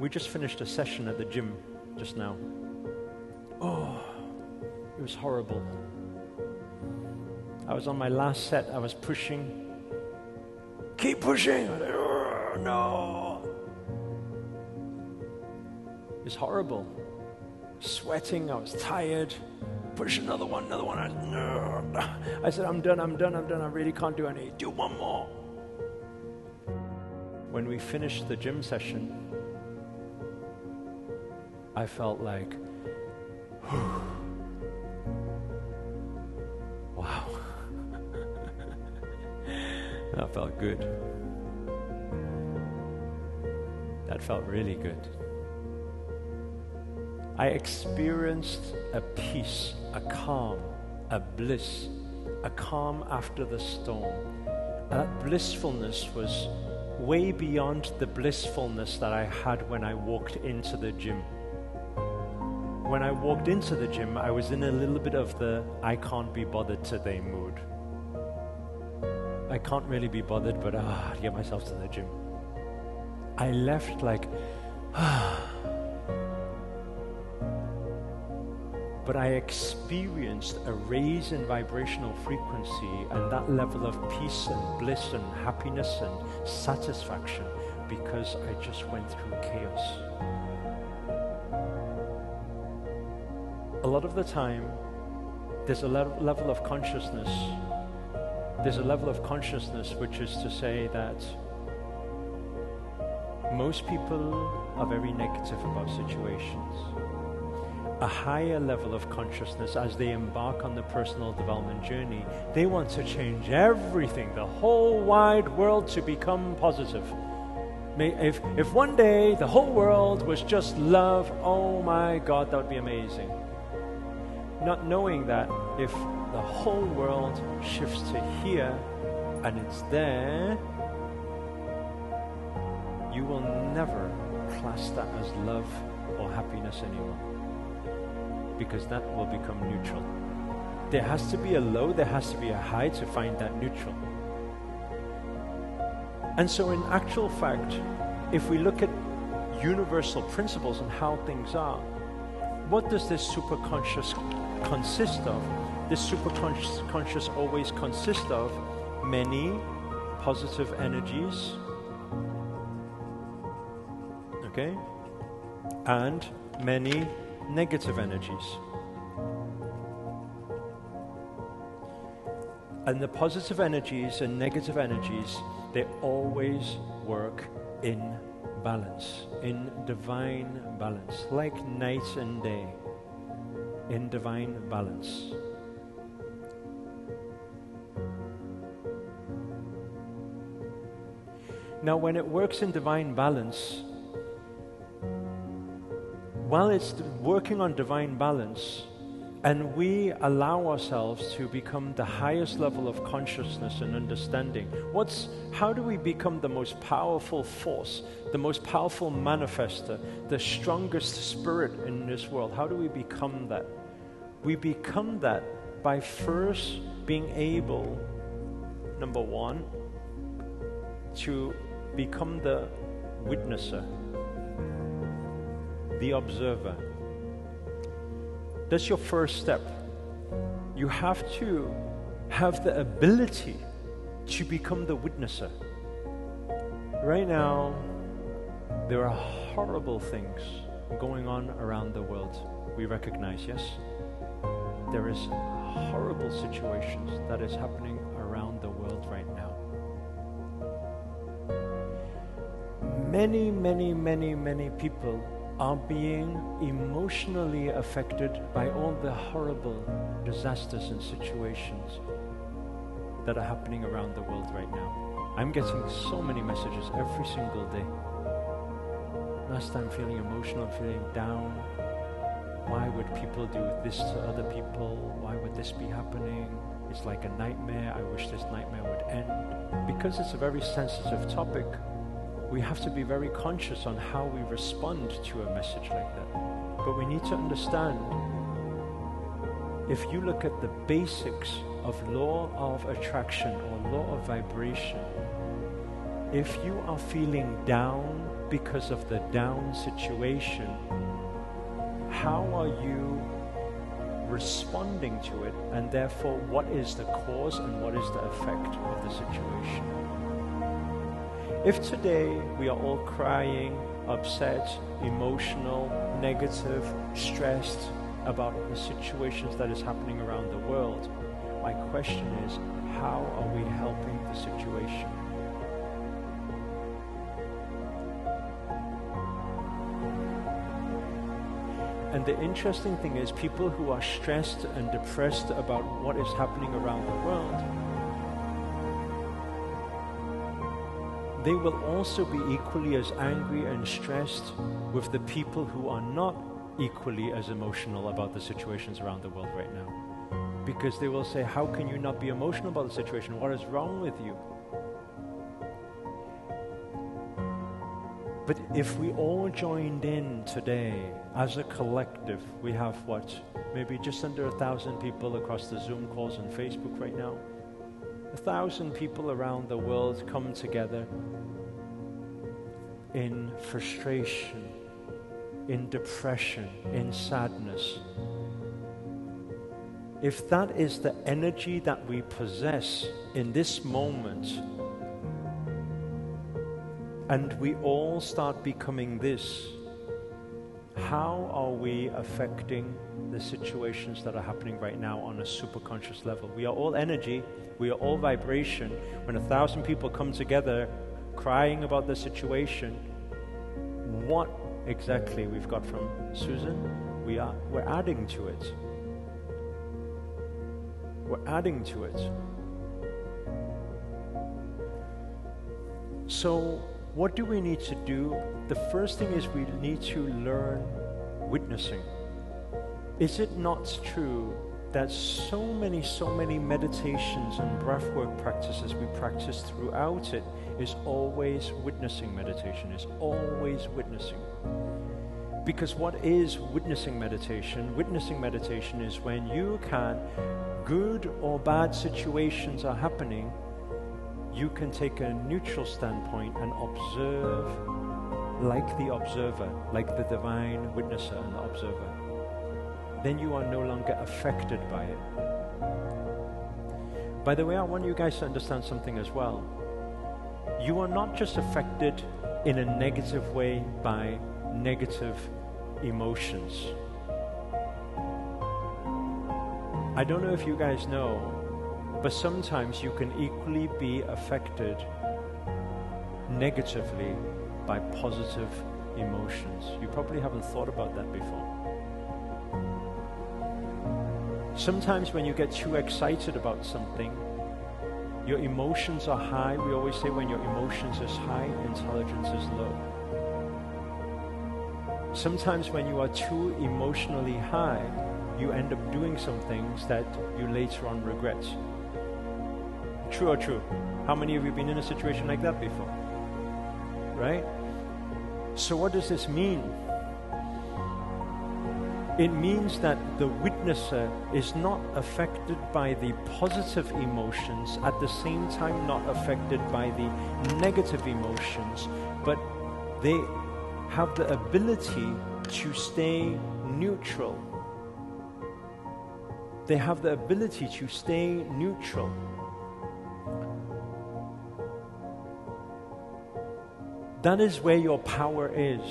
We just finished a session at the gym just now. Oh, it was horrible. I was on my last set. I was pushing. Keep pushing. Oh, no. It was horrible. Sweating. I was tired. Push another one. I said, I'm done. I really can't do any. Do one more. When we finished the gym session, I felt like, wow. That felt good. That felt really good. I experienced a peace, a calm, a bliss, a calm after the storm. And that blissfulness was way beyond the blissfulness that I had when I walked into the gym. When I walked into the gym, I was in a little bit of the I can't be bothered today mood. I can't really be bothered, but to get myself to the gym. I left like, but I experienced a raise in vibrational frequency and that level of peace and bliss and happiness and satisfaction because I just went through chaos. A lot of the time, there's a level of consciousness. There's a level of consciousness which is to say that most people are very negative about situations. A higher level of consciousness, as they embark on the personal development journey, they want to change everything, the whole wide world, to become positive. If one day the whole world was just love, oh my God, that would be amazing. Not knowing that if the whole world shifts to here and it's there, you will never class that as love or happiness anymore, because that will become neutral. There has to be a low, there has to be a high to find that neutral. And so in actual fact, if we look at universal principles and how things are, what does this superconscious consist of? This superconscious always consists of many positive energies, okay, and many negative energies. And the positive energies and negative energies, they always work in balance, in divine balance, like night and day, in divine balance. Now, when it works in divine balance, while it's working on divine balance, and we allow ourselves to become the highest level of consciousness and understanding, how do we become the most powerful force, the most powerful manifester, the strongest spirit in this world? How do we become that? We become that by first being able, number one, to become the witnesser, the observer. That's your first step. You have to have the ability to become the witnesser. Right now, there are horrible things going on around the world. We recognize, yes? There is horrible situations that is happening around the world right now. Many people are being emotionally affected by all the horrible disasters and situations that are happening around the world right now. I'm getting so many messages every single day. Last time feeling emotional, feeling down. Why would people do this to other people? Why would this be happening? It's like a nightmare. I wish this nightmare would end. Because it's a very sensitive topic, we have to be very conscious on how we respond to a message like that. But we need to understand, if you look at the basics of law of attraction or law of vibration, if you are feeling down because of the down situation, how are you responding to it, and therefore what is the cause and what is the effect of the situation? If today we are all crying, upset, emotional, negative, stressed about the situations that is happening around the world, my question is, how are we helping the situation? And the interesting thing is, people who are stressed and depressed about what is happening around the world, they will also be equally as angry and stressed with the people who are not equally as emotional about the situations around the world right now. Because they will say, how can you not be emotional about the situation? What is wrong with you? But if we all joined in today as a collective, we have what, maybe just under 1,000 people across the Zoom calls and Facebook right now. 1,000 people around the world come together in frustration, in depression, in sadness. If that is the energy that we possess in this moment, and we all start becoming this, how are we affecting the situations that are happening right now on a superconscious level? We are all energy, we are all vibration. When 1,000 people come together crying about the situation, what exactly we've got from Susan? We're adding to it. We're adding to it. So what do we need to do? The first thing is we need to learn witnessing. Is it not true that so many meditations and breathwork practices we practice throughout it is always witnessing meditation, is always witnessing? Because what is witnessing meditation? Witnessing meditation is when you can, good or bad situations are happening, you can take a neutral standpoint and observe like the observer, like the divine witnesser and the observer. Then you are no longer affected by it. By the way, I want you guys to understand something as well. You are not just affected in a negative way by negative emotions. I don't know if you guys know, but sometimes you can equally be affected negatively by positive emotions. You probably haven't thought about that before. Sometimes when you get too excited about something, your emotions are high. We always say when your emotions is high, intelligence is low. Sometimes when you are too emotionally high, you end up doing some things that you later on regret. True or true? How many of you have been in a situation like that before? Right? So what does this mean? It means that the witnesser is not affected by the positive emotions, at the same time not affected by the negative emotions, but they have the ability to stay neutral. They have the ability to stay neutral. That is where your power is.